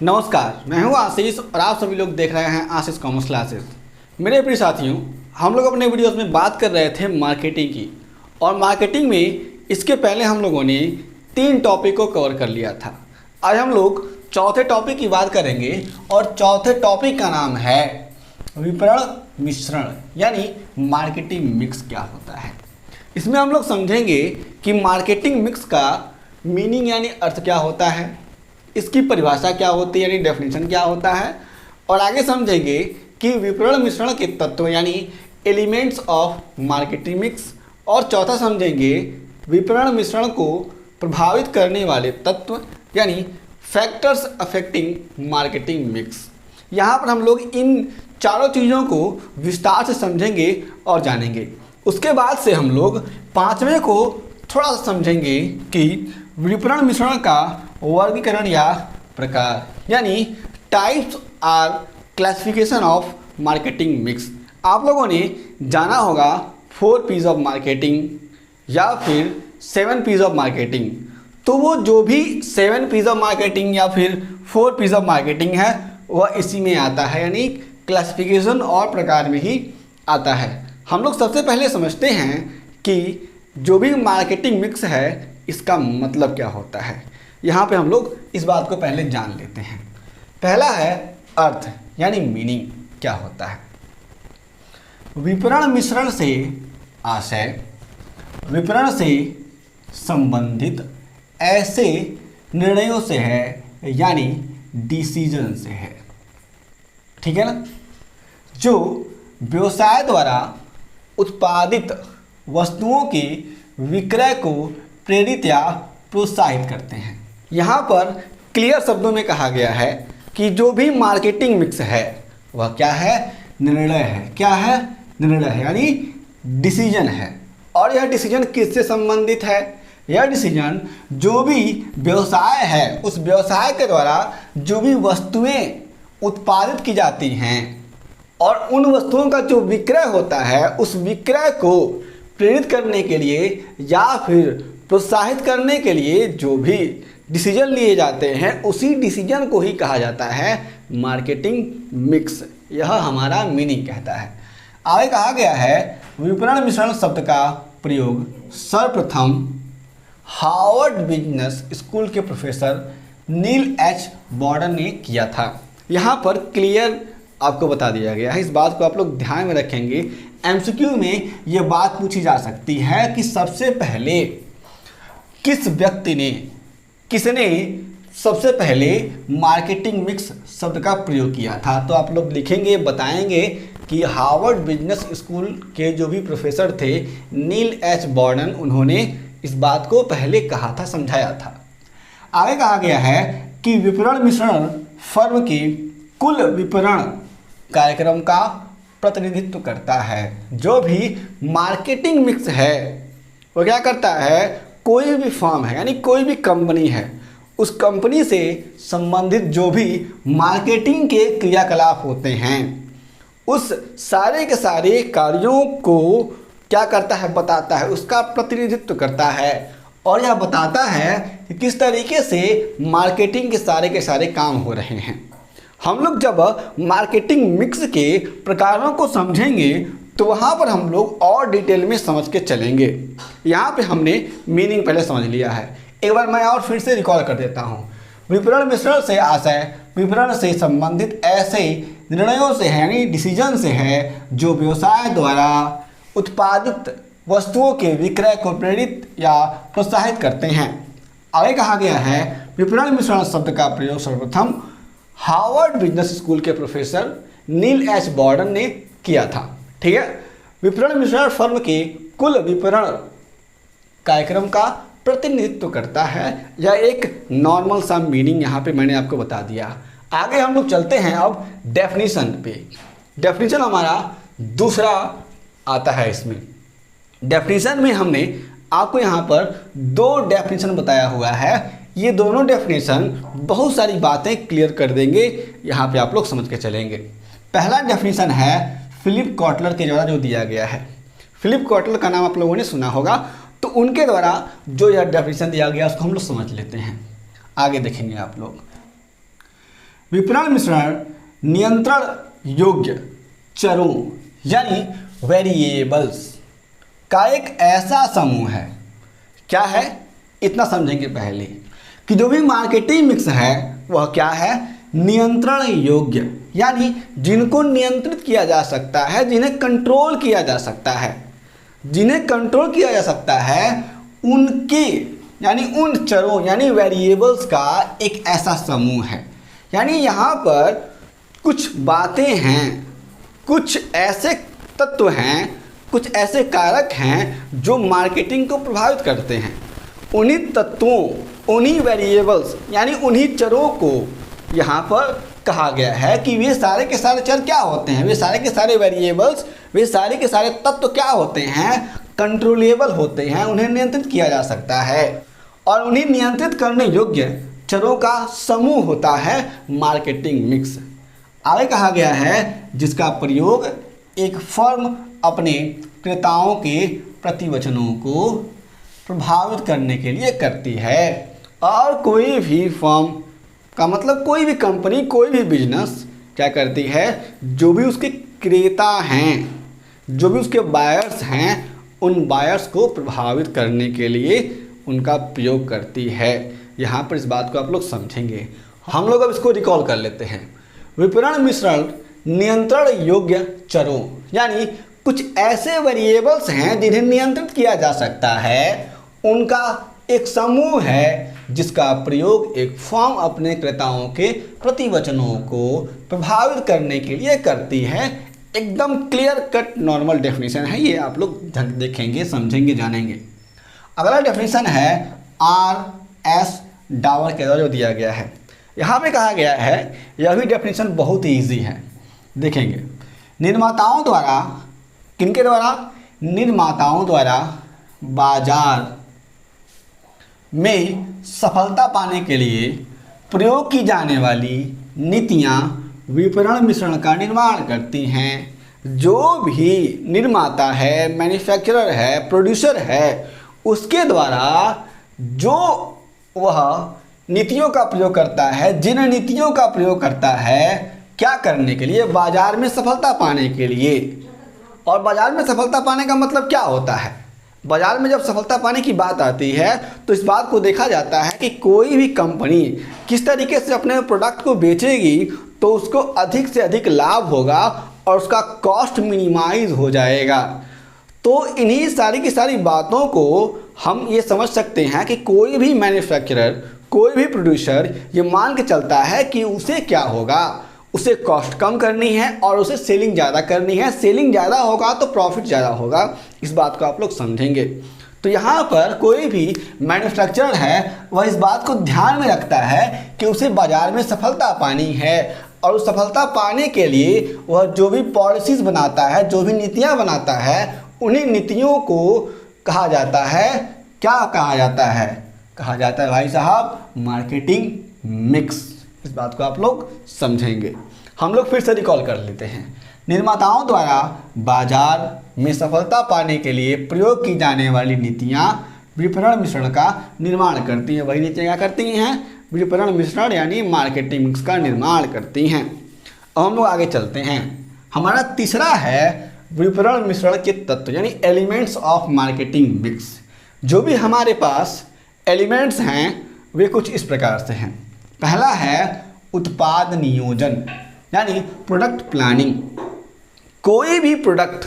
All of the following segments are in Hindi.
नमस्कार, मैं हूं आशीष और आप सभी लोग देख रहे हैं आशीष कॉमर्स क्लासेस। मेरे प्रिय साथियों, हम लोग अपने वीडियोस में बात कर रहे थे मार्केटिंग की, और मार्केटिंग में इसके पहले हम लोगों ने 3 टॉपिक को कवर कर लिया था। आज हम लोग चौथे टॉपिक की बात करेंगे और चौथे टॉपिक का नाम है विपणन मिश्रण, यानी मार्केटिंग मिक्स क्या होता है। इसमें हम लोग समझेंगे कि मार्केटिंग मिक्स का मीनिंग यानी अर्थ क्या होता है, इसकी परिभाषा क्या होती है यानी डेफिनेशन क्या होता है, और आगे समझेंगे कि विपणन मिश्रण के तत्व यानी एलिमेंट्स ऑफ मार्केटिंग मिक्स, और चौथा समझेंगे विपणन मिश्रण को प्रभावित करने वाले तत्व यानी फैक्टर्स अफेक्टिंग मार्केटिंग मिक्स। यहाँ पर हम लोग इन चारों चीज़ों को विस्तार से समझेंगे और जानेंगे। उसके बाद से हम लोग पांचवें को थोड़ा सा समझेंगे कि विपणन मिश्रण का वर्गीकरण या प्रकार यानी types or classification of marketing mix. आप लोगों ने जाना होगा 4 P's ऑफ मार्केटिंग या फिर 7 P's ऑफ मार्केटिंग। तो वो जो भी 7 P's ऑफ मार्केटिंग या फिर 4 P's ऑफ मार्केटिंग है वह इसी में आता है, यानी क्लासिफिकेशन और प्रकार में ही आता है। हम लोग सबसे पहले समझते हैं कि जो भी मार्केटिंग मिक्स है इसका मतलब क्या होता है। यहाँ पे हम लोग इस बात को पहले जान लेते हैं। पहला है अर्थ यानी मीनिंग क्या होता है। विपणन मिश्रण से आशय विपणन से संबंधित ऐसे निर्णयों से है, यानी डिसीजन से है, ठीक है ना, जो व्यवसाय द्वारा उत्पादित वस्तुओं के विक्रय को प्रेरित या प्रोत्साहित करते हैं। यहाँ पर क्लियर शब्दों में कहा गया है कि जो भी मार्केटिंग मिक्स है वह क्या है, निर्णय है। क्या है, निर्णय है, यानी डिसीजन है। और यह डिसीजन किससे संबंधित है, यह डिसीजन जो भी व्यवसाय है उस व्यवसाय के द्वारा जो भी वस्तुएं उत्पादित की जाती हैं और उन वस्तुओं का जो विक्रय होता है उस विक्रय को प्रेरित करने के लिए या फिर प्रोत्साहित करने के लिए जो भी डिसीजन लिए जाते हैं उसी डिसीजन को ही कहा जाता है मार्केटिंग मिक्स। यह हमारा मीनिंग कहता है। आगे कहा गया है विपणन मिश्रण शब्द का प्रयोग सर्वप्रथम हार्वर्ड बिजनेस स्कूल के प्रोफेसर नील एच बॉर्डन ने किया था। यहाँ पर क्लियर आपको बता दिया गया है, इस बात को आप लोग ध्यान में रखेंगे। एमसीक्यू में ये बात पूछी जा सकती है कि सबसे पहले किस व्यक्ति ने, किसने सबसे पहले मार्केटिंग मिक्स शब्द का प्रयोग किया था। तो आप लोग लिखेंगे, बताएंगे कि हार्वर्ड बिजनेस स्कूल के जो भी प्रोफेसर थे नील एच बॉर्डन, उन्होंने इस बात को पहले कहा था, समझाया था। आगे कहा गया है कि विपणन मिश्रण फर्म की कुल विपणन कार्यक्रम का प्रतिनिधित्व करता है। जो भी मार्केटिंग मिक्स है वो क्या करता है, कोई भी फर्म है यानी कोई भी कंपनी है, उस कंपनी से संबंधित जो भी मार्केटिंग के क्रियाकलाप होते हैं उस सारे के सारे कार्यों को क्या करता है, बताता है, उसका प्रतिनिधित्व करता है। और यह बताता है कि किस तरीके से मार्केटिंग के सारे काम हो रहे हैं। हम लोग जब मार्केटिंग मिक्स के प्रकारों को समझेंगे तो वहाँ पर हम लोग और डिटेल में समझ के चलेंगे। यहाँ पे हमने मीनिंग पहले समझ लिया है, एक बार मैं और फिर से रिकॉल कर देता हूँ। विपणन मिश्रण से आशय विपणन से संबंधित ऐसे निर्णयों से है, यानी डिसीजन से है, जो व्यवसाय द्वारा उत्पादित वस्तुओं के विक्रय को प्रेरित या प्रोत्साहित करते हैं। आगे कहा गया है विपणन मिश्रण शब्द का प्रयोग सर्वप्रथम हार्वर्ड बिजनेस स्कूल के प्रोफेसर नील एच बॉर्डन ने किया था, ठीक है। विपणन मिश्रण फर्म के कुल विपणन कार्यक्रम का प्रतिनिधित्व करता है। यह एक नॉर्मल सा मीनिंग यहाँ पे मैंने आपको बता दिया। आगे हम लोग चलते हैं अब डेफिनेशन पे। डेफिनेशन हमारा दूसरा आता है। इसमें डेफिनेशन में हमने आपको यहाँ पर 2 डेफिनेशन बताया हुआ है। ये दोनों डेफिनेशन बहुत सारी बातें क्लियर कर देंगे, यहाँ पे आप लोग समझ के चलेंगे। पहला डेफिनेशन है फिलिप कॉटलर के द्वारा जो दिया गया है। फिलिप कॉटलर का नाम आप लोगों ने सुना होगा, तो उनके द्वारा जो यह डेफिनेशन दिया गया उसको हम लोग समझ लेते हैं। आगे देखेंगे आप लोग। विपणन मिश्रण नियंत्रण योग्य चरों यानी वेरिएबल्स का एक ऐसा समूह है। क्या है, इतना समझेंगे पहले कि जो भी मार्केटिंग मिक्स है वह क्या है, नियंत्रण योग्य, यानी जिनको नियंत्रित किया जा सकता है, जिन्हें कंट्रोल किया जा सकता है, जिन्हें कंट्रोल किया जा सकता है उनके यानी उन चरों यानी वेरिएबल्स का एक ऐसा समूह है। यानी यहाँ पर कुछ बातें हैं, कुछ ऐसे तत्व हैं, कुछ ऐसे कारक हैं जो मार्केटिंग को प्रभावित करते हैं। उन्हीं तत्वों, उन्हीं वेरिएबल्स यानी उन्हीं चरों को यहाँ पर कहा गया है कि वे सारे के सारे चर क्या होते हैं, वे सारे के सारे वेरिएबल्स, वे सारे के सारे तत्व क्या होते हैं, कंट्रोलेबल होते हैं, उन्हें नियंत्रित किया जा सकता है और उन्हें नियंत्रित करने योग्य चरों का समूह होता है मार्केटिंग मिक्स। आगे कहा गया है जिसका प्रयोग एक फर्म अपने क्रेताओं के प्रतिवचनों को प्रभावित करने के लिए करती है। और कोई भी फर्म का मतलब कोई भी कंपनी, कोई भी बिजनेस क्या करती है, जो भी उसके क्रेता हैं, जो भी उसके बायर्स हैं, उन बायर्स को प्रभावित करने के लिए उनका प्रयोग करती है। यहाँ पर इस बात को आप लोग समझेंगे। हम लोग अब इसको रिकॉल कर लेते हैं। विपणन मिश्रण नियंत्रण योग्य चरों यानी कुछ ऐसे वेरिएबल्स हैं जिन्हें नियंत्रित किया जा सकता है, उनका एक समूह है जिसका प्रयोग एक फर्म अपने क्रेताओं के प्रतिवचनों को प्रभावित करने के लिए करती है। एकदम क्लियर कट नॉर्मल डेफिनेशन है ये, आप लोग देखेंगे, समझेंगे, जानेंगे। अगला डेफिनेशन है RS डावर के द्वारा जो दिया गया है। यहाँ पे कहा गया है, यह भी डेफिनेशन बहुत ही ईजी है, देखेंगे। निर्माताओं द्वारा, किनके द्वारा, निर्माताओं द्वारा बाजार में सफलता पाने के लिए प्रयोग की जाने वाली नीतियाँ विपणन मिश्रण का निर्माण करती हैं। जो भी निर्माता है, मैन्युफैक्चरर है, प्रोड्यूसर है, उसके द्वारा जो वह नीतियों का प्रयोग करता है, जिन नीतियों का प्रयोग करता है, क्या करने के लिए, बाजार में सफलता पाने के लिए। और बाजार में सफलता पाने का मतलब क्या होता है, बाजार में जब सफलता पाने की बात आती है तो इस बात को देखा जाता है कि कोई भी कंपनी किस तरीके से अपने प्रोडक्ट को बेचेगी तो उसको अधिक से अधिक लाभ होगा और उसका कॉस्ट मिनिमाइज हो जाएगा। तो इन्हीं सारी की सारी बातों को हम ये समझ सकते हैं कि कोई भी मैन्युफैक्चरर, कोई भी प्रोड्यूसर ये मान के चलता है कि उसे क्या होगा, उसे कॉस्ट कम करनी है और उसे सेलिंग ज़्यादा करनी है। सेलिंग ज़्यादा होगा तो प्रॉफिट ज़्यादा होगा। इस बात को आप लोग समझेंगे। तो यहाँ पर कोई भी मैन्युफैक्चरर है वह इस बात को ध्यान में रखता है कि उसे बाज़ार में सफलता पानी है और उस सफलता पाने के लिए वह जो भी पॉलिसीज़ बनाता है, जो भी नीतियाँ बनाता है, उन्हीं नीतियों को कहा जाता है, क्या कहा जाता है, कहा जाता है भाई साहब मार्केटिंग मिक्स। इस बात को आप लोग समझेंगे। हम लोग फिर से रिकॉल कर लेते हैं। निर्माताओं द्वारा बाजार में सफलता पाने के लिए प्रयोग की जाने वाली नीतियाँ विपणन मिश्रण का निर्माण करती हैं। वही नीतियाँ क्या करती हैं, विपणन मिश्रण यानी मार्केटिंग मिक्स का निर्माण करती हैं। अब हम लोग आगे चलते हैं। हमारा तीसरा है विपणन मिश्रण के तत्व यानी एलिमेंट्स ऑफ मार्केटिंग मिक्स। जो भी हमारे पास एलिमेंट्स हैं वे कुछ इस प्रकार से हैं। पहला है उत्पाद नियोजन यानी प्रोडक्ट प्लानिंग। कोई भी प्रोडक्ट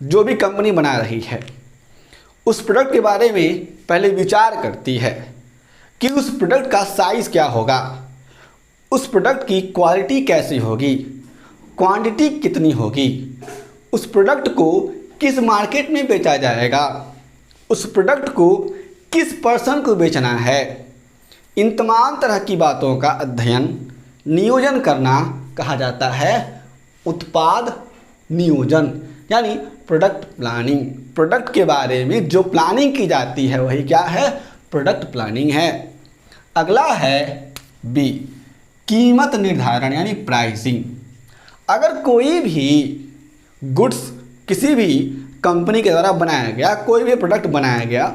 जो भी कंपनी बना रही है उस प्रोडक्ट के बारे में पहले विचार करती है कि उस प्रोडक्ट का साइज़ क्या होगा, उस प्रोडक्ट की क्वालिटी कैसी होगी, क्वांटिटी कितनी होगी, उस प्रोडक्ट को किस मार्केट में बेचा जाएगा, उस प्रोडक्ट को किस पर्सन को बेचना है। इन तमाम तरह की बातों का अध्ययन, नियोजन करना कहा जाता है उत्पाद नियोजन यानी प्रोडक्ट प्लानिंग। प्रोडक्ट के बारे में जो प्लानिंग की जाती है वही क्या है, प्रोडक्ट प्लानिंग है। अगला है बी, कीमत निर्धारण यानी प्राइसिंग। अगर कोई भी गुड्स किसी भी कंपनी के द्वारा बनाया गया, कोई भी प्रोडक्ट बनाया गया,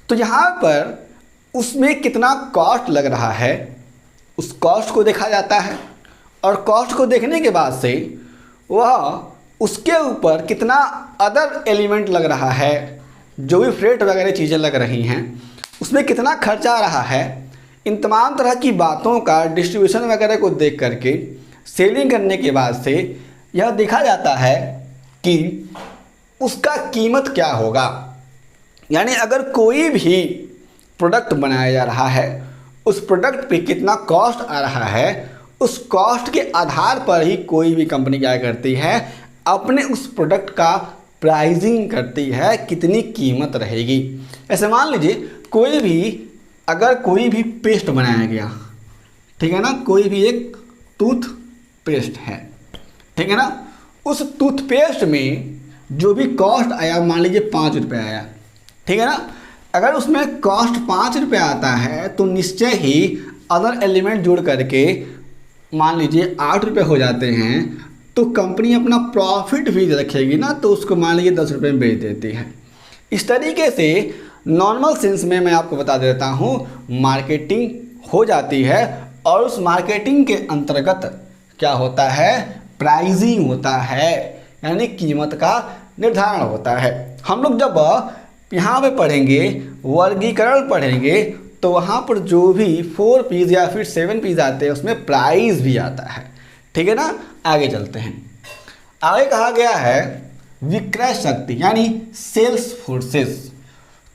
तो यहाँ पर उसमें कितना कॉस्ट लग रहा है, उस कॉस्ट को देखा जाता है और कॉस्ट को देखने के बाद से वह उसके ऊपर कितना अदर एलिमेंट लग रहा है, जो भी फ्रेट वगैरह चीज़ें लग रही हैं उसमें कितना खर्चा आ रहा है, इन तमाम तरह की बातों का डिस्ट्रीब्यूशन वगैरह को देख करके सेलिंग करने के बाद से यह देखा जाता है कि उसका कीमत क्या होगा। यानी अगर कोई भी प्रोडक्ट बनाया जा रहा है, उस प्रोडक्ट पे कितना कॉस्ट आ रहा है, उस कॉस्ट के आधार पर ही कोई भी कंपनी क्या करती है, अपने उस प्रोडक्ट का प्राइसिंग करती है, कितनी कीमत रहेगी। ऐसे मान लीजिए अगर कोई भी पेस्ट बनाया गया, ठीक है ना, कोई भी एक टूथ पेस्ट है, ठीक है ना, उस टूथपेस्ट में जो भी कॉस्ट आया मान लीजिए 5 रुपये आया, ठीक है ना। अगर उसमें कॉस्ट 5 रुपये आता है तो निश्चय ही अदर एलिमेंट जोड़ करके मान लीजिए 8 रुपये हो जाते हैं, तो कंपनी अपना प्रॉफिट भी रखेगी ना, तो उसको मान लीजिए 10 रुपये में बेच देती है। इस तरीके से नॉर्मल सेंस में मैं आपको बता देता हूँ मार्केटिंग हो जाती है और उस मार्केटिंग के अंतर्गत क्या होता है, प्राइसिंग होता है, यानी कीमत का निर्धारण होता है। हम लोग जब यहाँ पे पढ़ेंगे वर्गीकरण पढ़ेंगे तो वहाँ पर जो भी 4 P's या फिर 7 P's आते हैं उसमें प्राइस भी आता है, ठीक है ना। आगे चलते हैं। आगे कहा गया है विक्रय शक्ति यानी सेल्स फोर्सेस।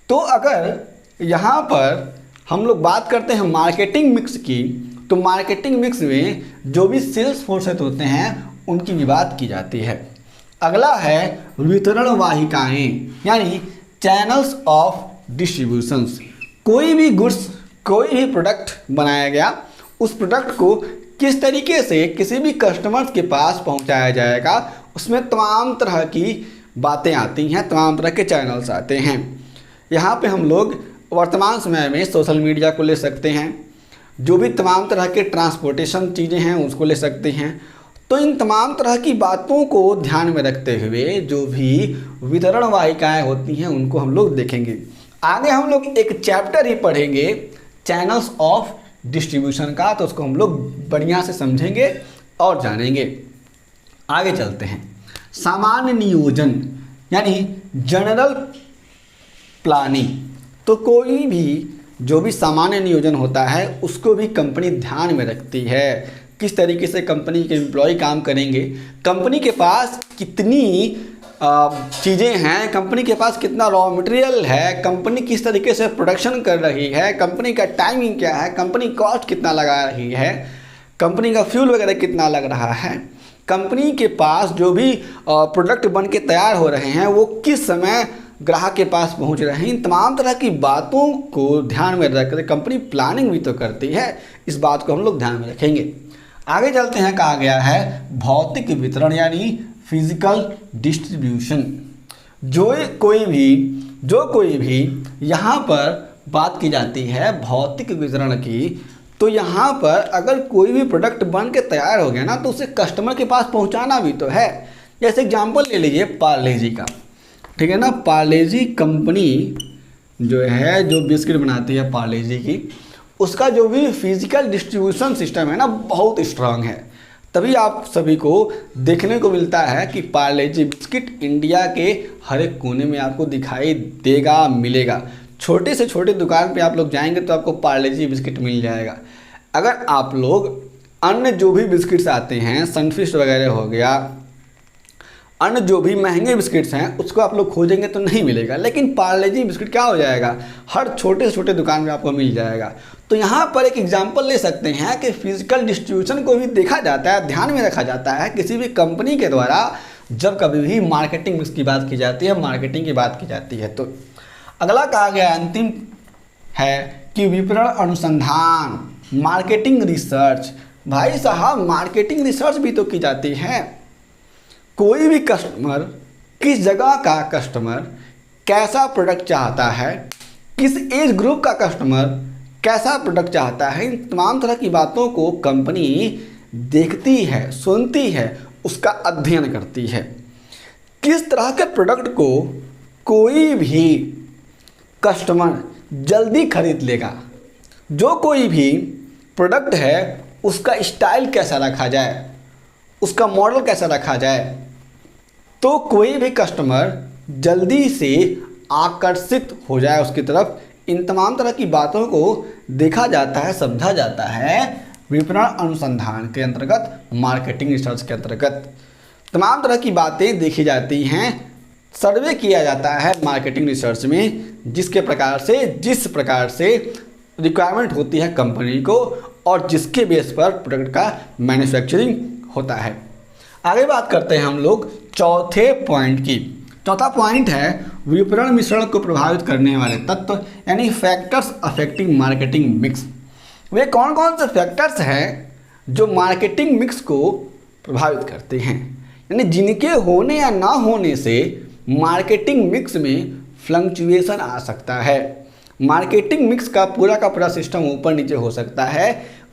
तो अगर यहाँ पर हम लोग बात करते हैं मार्केटिंग मिक्स की, तो मार्केटिंग मिक्स में जो भी सेल्स फोर्सेस होते हैं उनकी भी बात की जाती है। अगला है वितरण वाहिकाएं यानी चैनल्स ऑफ डिस्ट्रीब्यूशंस। कोई भी गुड्स, कोई भी प्रोडक्ट बनाया गया, उस प्रोडक्ट को किस तरीके से किसी भी कस्टमर्स के पास पहुंचाया जाएगा, उसमें तमाम तरह की बातें आती हैं, तमाम तरह के चैनल्स आते हैं। यहाँ पे हम लोग वर्तमान समय में सोशल मीडिया को ले सकते हैं, जो भी तमाम तरह के ट्रांसपोर्टेशन चीज़ें हैं उसको ले सकते हैं। तो इन तमाम तरह की बातों को ध्यान में रखते हुए जो भी वितरण वाहिकाएँ होती हैं उनको हम लोग देखेंगे। आगे हम लोग एक चैप्टर ही पढ़ेंगे चैनल्स ऑफ डिस्ट्रीब्यूशन का, तो उसको हम लोग बढ़िया से समझेंगे और जानेंगे। आगे चलते हैं। सामान्य नियोजन यानी जनरल प्लानिंग। तो कोई भी जो भी सामान्य नियोजन होता है उसको भी कंपनी ध्यान में रखती है, किस तरीके से कंपनी के एम्प्लॉय काम करेंगे, कंपनी के पास कितनी चीज़ें हैं, कंपनी के पास कितना रॉ मटेरियल है, कंपनी किस तरीके से प्रोडक्शन कर रही है, कंपनी का टाइमिंग क्या है, कंपनी कॉस्ट कितना लगा रही है, कंपनी का फ्यूल वगैरह कितना लग रहा है, कंपनी के पास जो भी प्रोडक्ट बन के तैयार हो रहे हैं वो किस समय ग्राहक के पास पहुंच रहे हैं। इन तमाम तरह की बातों को ध्यान में रखकर कंपनी प्लानिंग भी तो करती है, इस बात को हम लोग ध्यान में रखेंगे। आगे चलते हैं। कहा गया है भौतिक वितरण यानी फिजिकल डिस्ट्रीब्यूशन। जो कोई भी यहाँ पर बात की जाती है भौतिक वितरण की, तो यहाँ पर अगर कोई भी प्रोडक्ट बन के तैयार हो गया ना तो उसे कस्टमर के पास पहुँचाना भी तो है। जैसे एग्जांपल ले लीजिए पार्ले जी का, ठीक है ना। पार्ले जी कंपनी जो है, जो बिस्किट बनाती है पार्ले जी की, उसका जो भी फिजिकल डिस्ट्रीब्यूशन सिस्टम है ना बहुत स्ट्रांग है। तभी आप सभी को देखने को मिलता है कि पार्ले जी बिस्किट इंडिया के हर एक कोने में आपको दिखाई देगा, मिलेगा। छोटे से छोटे दुकान पे आप लोग जाएंगे तो आपको पार्ले जी बिस्किट मिल जाएगा। अगर आप लोग अन्य जो भी बिस्किट्स आते हैं, सनफिस्ट वगैरह हो गया, अन्य जो भी महंगे बिस्किट्स हैं उसको आप लोग खोजेंगे तो नहीं मिलेगा, लेकिन पार्ले जी बिस्किट क्या हो जाएगा, हर छोटे से छोटे दुकान में आपको मिल जाएगा। तो यहाँ पर एक एग्जांपल ले सकते हैं कि फिजिकल डिस्ट्रीब्यूशन को भी देखा जाता है, ध्यान में रखा जाता है किसी भी कंपनी के द्वारा जब कभी भी मार्केटिंग की बात की जाती है, मार्केटिंग की बात की जाती है। तो अगला कहा गया अंतिम है कि विपणन अनुसंधान, मार्केटिंग रिसर्च। भाई साहब मार्केटिंग रिसर्च भी तो की जाती है। कोई भी कस्टमर, किस जगह का कस्टमर कैसा प्रोडक्ट चाहता है, किस एज ग्रुप का कस्टमर कैसा प्रोडक्ट चाहता है, इन तमाम तरह की बातों को कंपनी देखती है, सुनती है, उसका अध्ययन करती है। किस तरह के प्रोडक्ट को कोई भी कस्टमर जल्दी खरीद लेगा, जो कोई भी प्रोडक्ट है उसका स्टाइल कैसा रखा जाए, उसका मॉडल कैसा रखा जाए, तो कोई भी कस्टमर जल्दी से आकर्षित हो जाए उसकी तरफ। इन तमाम तरह की बातों को देखा जाता है, समझा जाता है विपणन अनुसंधान के अंतर्गत, मार्केटिंग रिसर्च के अंतर्गत। तमाम तरह की बातें देखी जाती हैं, सर्वे किया जाता है मार्केटिंग रिसर्च में, जिस प्रकार से रिक्वायरमेंट होती है कंपनी को और जिसके बेस पर प्रोडक्ट का मैन्युफैक्चरिंग होता है। आगे बात करते हैं हम लोग चौथे पॉइंट की। चौथा पॉइंट है विपणन मिश्रण को प्रभावित करने वाले तत्व, यानी फैक्टर्स अफेक्टिंग मार्केटिंग मिक्स। वे कौन कौन से फैक्टर्स हैं जो मार्केटिंग मिक्स को प्रभावित करते हैं, यानी जिनके होने या ना होने से मार्केटिंग मिक्स में फ्लक्चुएशन आ सकता है। मार्केटिंग मिक्स का पूरा सिस्टम ऊपर नीचे हो सकता है।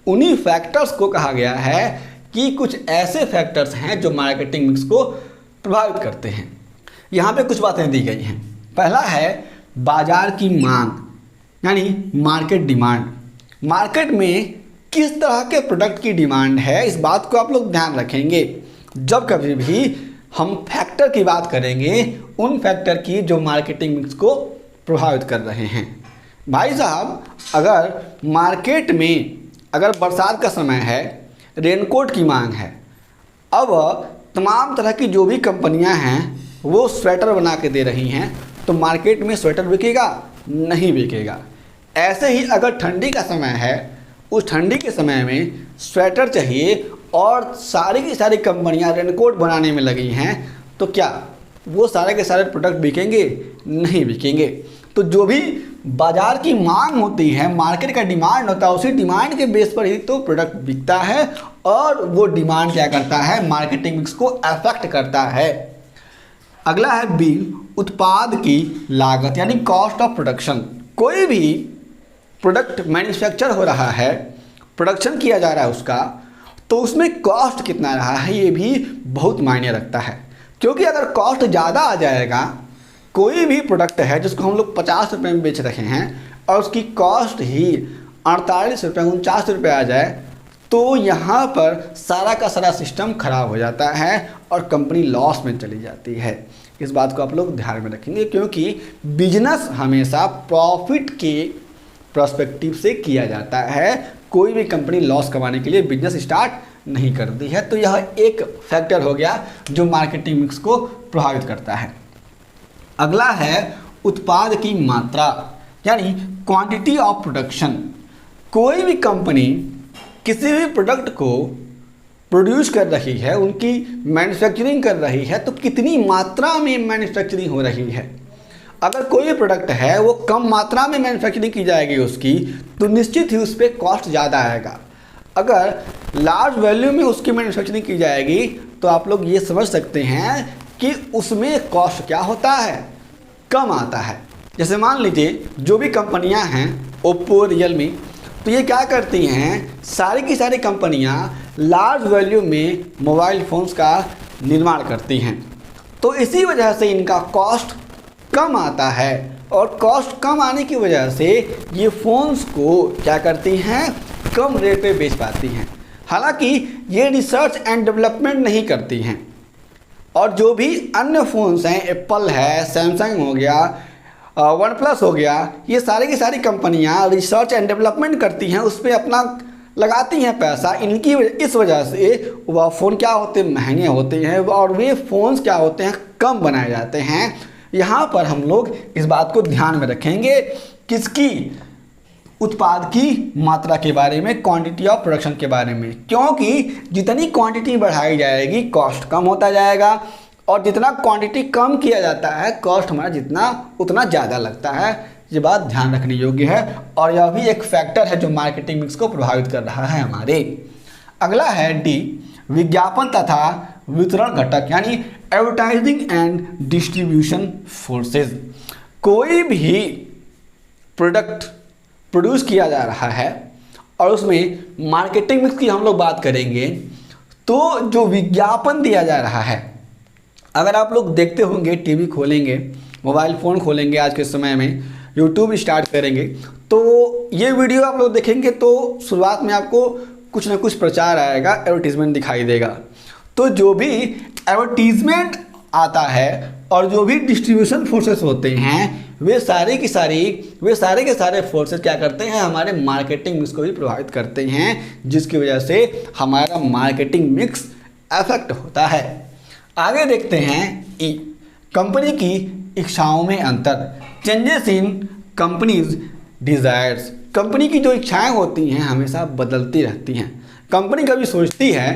उन्हीं फैक्टर्स को कहा गया है कि कुछ ऐसे फैक्टर्स हैं जो मार्केटिंग मिक्स को प्रभावित करते हैं। यहाँ पे कुछ बातें दी गई हैं। पहला है बाजार की मांग, यानी मार्केट डिमांड। मार्केट में किस तरह के प्रोडक्ट की डिमांड है, इस बात को आप लोग ध्यान रखेंगे जब कभी भी हम फैक्टर की बात करेंगे, उन फैक्टर की जो मार्केटिंग मिक्स को प्रभावित कर रहे हैं। भाई साहब, अगर मार्केट में अगर बरसात का समय है, रेनकोट की मांग है, अब तमाम तरह की जो भी कंपनियां हैं वो स्वेटर बना के दे रही हैं, तो मार्केट में स्वेटर बिकेगा? नहीं बिकेगा। ऐसे ही अगर ठंडी का समय है, उस ठंडी के समय में स्वेटर चाहिए और सारी की सारी कंपनियां रेनकोट बनाने में लगी हैं, तो क्या वो सारे के सारे प्रोडक्ट बिकेंगे? नहीं बिकेंगे। तो जो भी बाजार की मांग होती है, मार्केट का डिमांड होता है, उसी डिमांड के बेस पर ही तो प्रोडक्ट बिकता है और वो डिमांड क्या करता है, मार्केटिंग मिक्स को अफेक्ट करता है। अगला है बी, उत्पाद की लागत, यानी कॉस्ट ऑफ प्रोडक्शन। कोई भी प्रोडक्ट मैन्युफैक्चर हो रहा है, प्रोडक्शन किया जा रहा है उसका, तो उसमें कॉस्ट कितना रहा है ये भी बहुत मायने रखता है। क्योंकि अगर कॉस्ट ज़्यादा आ जाएगा, कोई भी प्रोडक्ट है जिसको हम लोग 50 रुपये में बेच रहे हैं और उसकी कॉस्ट ही 48 रुपये 49 रुपये आ जाए, तो यहाँ पर सारा का सारा सिस्टम खराब हो जाता है और कंपनी लॉस में चली जाती है। इस बात को आप लोग ध्यान में रखेंगे, क्योंकि बिजनेस हमेशा प्रॉफिट के पर्सपेक्टिव से किया जाता है। कोई भी कंपनी लॉस कमाने के लिए बिजनेस स्टार्ट नहीं करती है। तो यह एक फैक्टर हो गया जो मार्केटिंग मिक्स को प्रभावित करता है। अगला है उत्पाद की मात्रा, यानी क्वांटिटी ऑफ प्रोडक्शन। कोई भी कंपनी किसी भी प्रोडक्ट को प्रोड्यूस कर रही है, उनकी मैन्युफैक्चरिंग कर रही है, तो कितनी मात्रा में मैन्युफैक्चरिंग हो रही है। अगर कोई भी प्रोडक्ट है वो कम मात्रा में मैन्युफैक्चरिंग की जाएगी उसकी, तो निश्चित ही उस पर कॉस्ट ज़्यादा आएगा। अगर लार्ज वैल्यू में उसकी मैन्युफैक्चरिंग की जाएगी, तो आप लोग ये समझ सकते हैं कि उसमें कॉस्ट क्या होता है, कम आता है। जैसे मान लीजिए जो भी कंपनियां हैं, ओप्पो, रियलमी, तो ये क्या करती हैं, सारी की सारी कंपनियां लार्ज वैल्यू में मोबाइल फ़ोन्स का निर्माण करती हैं। तो इसी वजह से इनका कॉस्ट कम आता है और कॉस्ट कम आने की वजह से ये फ़ोन्स को क्या करती हैं, कम रेट पे बेच पाती हैं। हालांकि ये रिसर्च एंड डेवलपमेंट नहीं करती हैं। और जो भी अन्य फ़ोन्स हैं, एप्पल है, सैमसंग हो गया, वन प्लस हो गया, ये सारी की सारी कंपनियां रिसर्च एंड डेवलपमेंट करती हैं, उस पर अपना लगाती हैं पैसा। इनकी इस वजह से वह फ़ोन क्या होते हैं, महंगे होते हैं और वे फ़ोन्स क्या होते हैं, कम बनाए जाते हैं। यहाँ पर हम लोग इस बात को ध्यान में रखेंगे, किसकी, उत्पाद की मात्रा के बारे में, क्वांटिटी ऑफ प्रोडक्शन के बारे में। क्योंकि जितनी क्वांटिटी बढ़ाई जाएगी कॉस्ट कम होता जाएगा और जितना क्वांटिटी कम किया जाता है कॉस्ट हमारा जितना उतना ज़्यादा लगता है। ये बात ध्यान रखने योग्य है और यह भी एक फैक्टर है जो मार्केटिंग मिक्स को प्रभावित कर रहा है हमारे। अगला है डी, विज्ञापन तथा वितरण घटक, यानी एडवर्टाइजिंग एंड डिस्ट्रीब्यूशन फोर्सेज। कोई भी प्रोडक्ट प्रोड्यूस किया जा रहा है और उसमें मार्केटिंग मिक्स की हम लोग बात करेंगे, तो जो विज्ञापन दिया जा रहा है, अगर आप लोग देखते होंगे, टीवी खोलेंगे, मोबाइल फ़ोन खोलेंगे, आज के समय में यूट्यूब स्टार्ट करेंगे, तो ये वीडियो आप लोग देखेंगे तो शुरुआत में आपको कुछ ना कुछ प्रचार आएगा, एडवर्टीजमेंट दिखाई देगा। तो जो भी एडवर्टीजमेंट आता है और जो भी डिस्ट्रीब्यूशन फोर्सेस होते हैं वे सारे के सारे फोर्सेस क्या करते हैं, हमारे मार्केटिंग मिक्स को भी प्रभावित करते हैं, जिसकी वजह से हमारा मार्केटिंग मिक्स अफेक्ट होता है। आगे देखते हैं ई, कंपनी की इच्छाओं में अंतर, changes in companies desires. Company की जो इच्छाएं होती हैं हमेशा बदलती रहती हैं। कंपनी कभी सोचती है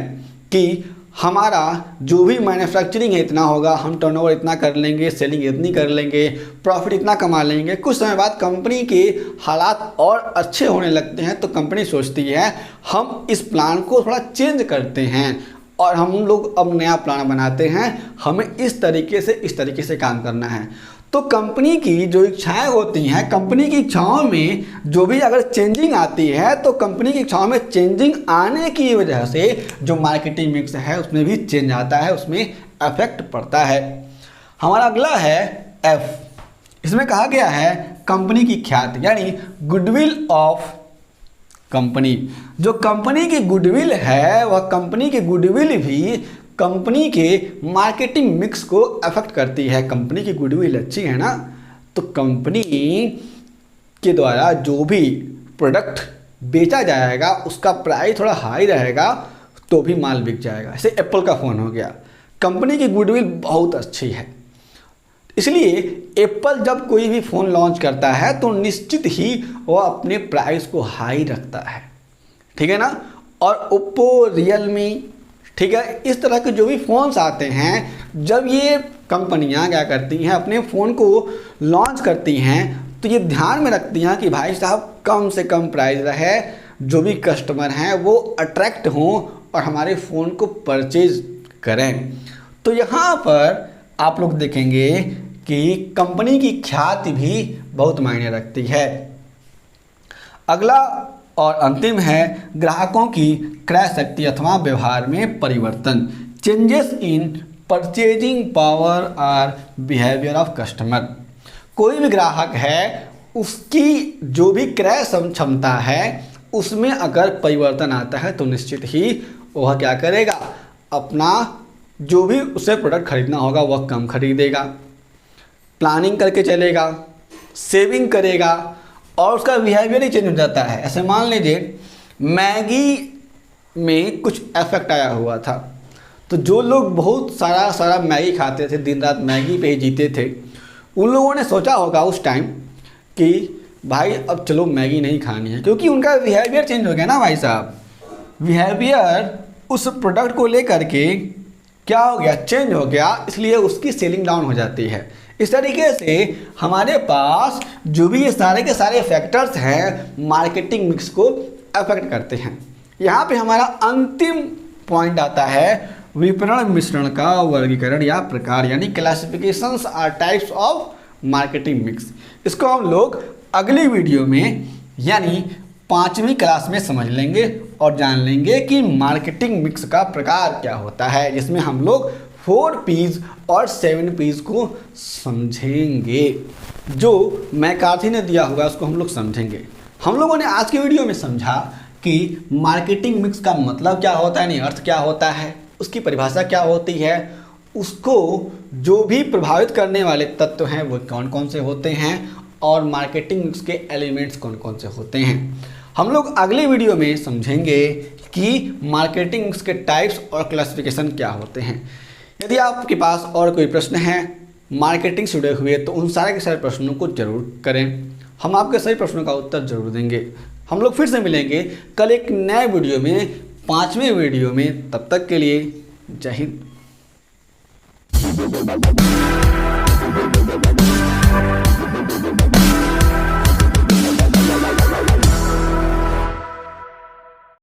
कि हमारा जो भी मैन्युफैक्चरिंग है इतना होगा, हम टर्नओवर इतना कर लेंगे, सेलिंग इतनी कर लेंगे, प्रॉफिट इतना कमा लेंगे। कुछ समय बाद कंपनी के हालात और अच्छे होने लगते हैं तो कंपनी सोचती है हम इस प्लान को थोड़ा चेंज करते हैं और हम लोग अब नया प्लान बनाते हैं, हमें इस तरीके से काम करना है। तो कंपनी की जो इच्छाएं होती हैं, कंपनी की इच्छाओं में जो भी अगर चेंजिंग आती है तो कंपनी की इच्छाओं में चेंजिंग आने की वजह से जो मार्केटिंग मिक्स है उसमें भी चेंज आता है, उसमें अफेक्ट पड़ता है। हमारा अगला है एफ, इसमें कहा गया है कंपनी की ख्याति यानी गुडविल ऑफ कंपनी। जो कंपनी की गुडविल है वह कंपनी की गुडविल भी कंपनी के मार्केटिंग मिक्स को अफेक्ट करती है। कंपनी की गुडविल अच्छी है ना तो कंपनी के द्वारा जो भी प्रोडक्ट बेचा जाएगा उसका प्राइस थोड़ा हाई रहेगा तो भी माल बिक जाएगा। जैसे एप्पल का फ़ोन हो गया, कंपनी की गुडविल बहुत अच्छी है, इसलिए एप्पल जब कोई भी फ़ोन लॉन्च करता है तो निश्चित ही वह अपने प्राइस को हाई रखता है, ठीक है ना। और ओप्पो, रियलमी, ठीक है, इस तरह के जो भी फ़ोन्स आते हैं जब ये कंपनियां क्या करती हैं अपने फ़ोन को लॉन्च करती हैं तो ये ध्यान में रखती हैं कि भाई साहब कम से कम प्राइस रहे, जो भी कस्टमर हैं वो अट्रैक्ट हों और हमारे फ़ोन को परचेज करें। तो यहाँ पर आप लोग देखेंगे कि कंपनी की ख्याति भी बहुत मायने रखती है। अगला और अंतिम है ग्राहकों की क्रय शक्ति अथवा व्यवहार में परिवर्तन, चेंजेस इन परचेजिंग पावर और बिहेवियर ऑफ कस्टमर। कोई भी ग्राहक है उसकी जो भी क्रय क्षमता है उसमें अगर परिवर्तन आता है तो निश्चित ही वह क्या करेगा, अपना जो भी उसे प्रोडक्ट खरीदना होगा वह कम खरीदेगा, प्लानिंग करके चलेगा, सेविंग करेगा और उसका बिहेवियर ही चेंज हो जाता है। ऐसे मान लीजिए मैगी में कुछ इफेक्ट आया हुआ था तो जो लोग बहुत सारा मैगी खाते थे, दिन रात मैगी पे ही जीते थे, उन लोगों ने सोचा होगा उस टाइम कि भाई अब चलो मैगी नहीं खानी है, क्योंकि उनका बिहेवियर चेंज हो गया ना भाई साहब। बिहेवियर उस प्रोडक्ट को लेकर के क्या हो गया, चेंज हो गया, इसलिए उसकी सेलिंग डाउन हो जाती है। इस तरीके से हमारे पास जो भी ये सारे के सारे फैक्टर्स हैं मार्केटिंग मिक्स को अफेक्ट करते हैं। यहाँ पे हमारा अंतिम पॉइंट आता है विपणन मिश्रण का वर्गीकरण या प्रकार, यानी classifications or types of marketing mix. इसको हम लोग अगली वीडियो में यानी 5वीं क्लास में समझ लेंगे और जान लेंगे कि मार्केटिंग मिक्स का प्रकार क्या होता है, जिसमें हम लोग 4 P's और 7 P's को समझेंगे। जो मैकार्थी ने दिया होगा उसको हम लोग समझेंगे। हम लोगों ने आज की वीडियो में समझा कि मार्केटिंग मिक्स का मतलब क्या होता है, यानी अर्थ क्या होता है, उसकी परिभाषा क्या होती है, उसको जो भी प्रभावित करने वाले तत्व हैं वो कौन कौन से होते हैं और मार्केटिंग मिक्स के एलिमेंट्स कौन कौन से होते हैं। हम लोग अगली वीडियो में समझेंगे कि मार्केटिंग मिक्स के टाइप्स और क्लासिफिकेशन क्या होते हैं। यदि आपके पास और कोई प्रश्न है मार्केटिंग से जुड़े हुए तो उन सारे के सारे प्रश्नों को जरूर करें, हम आपके सभी प्रश्नों का उत्तर जरूर देंगे। हम लोग फिर से मिलेंगे कल एक नए वीडियो में, 5वें वीडियो में। तब तक के लिए जय हिंद।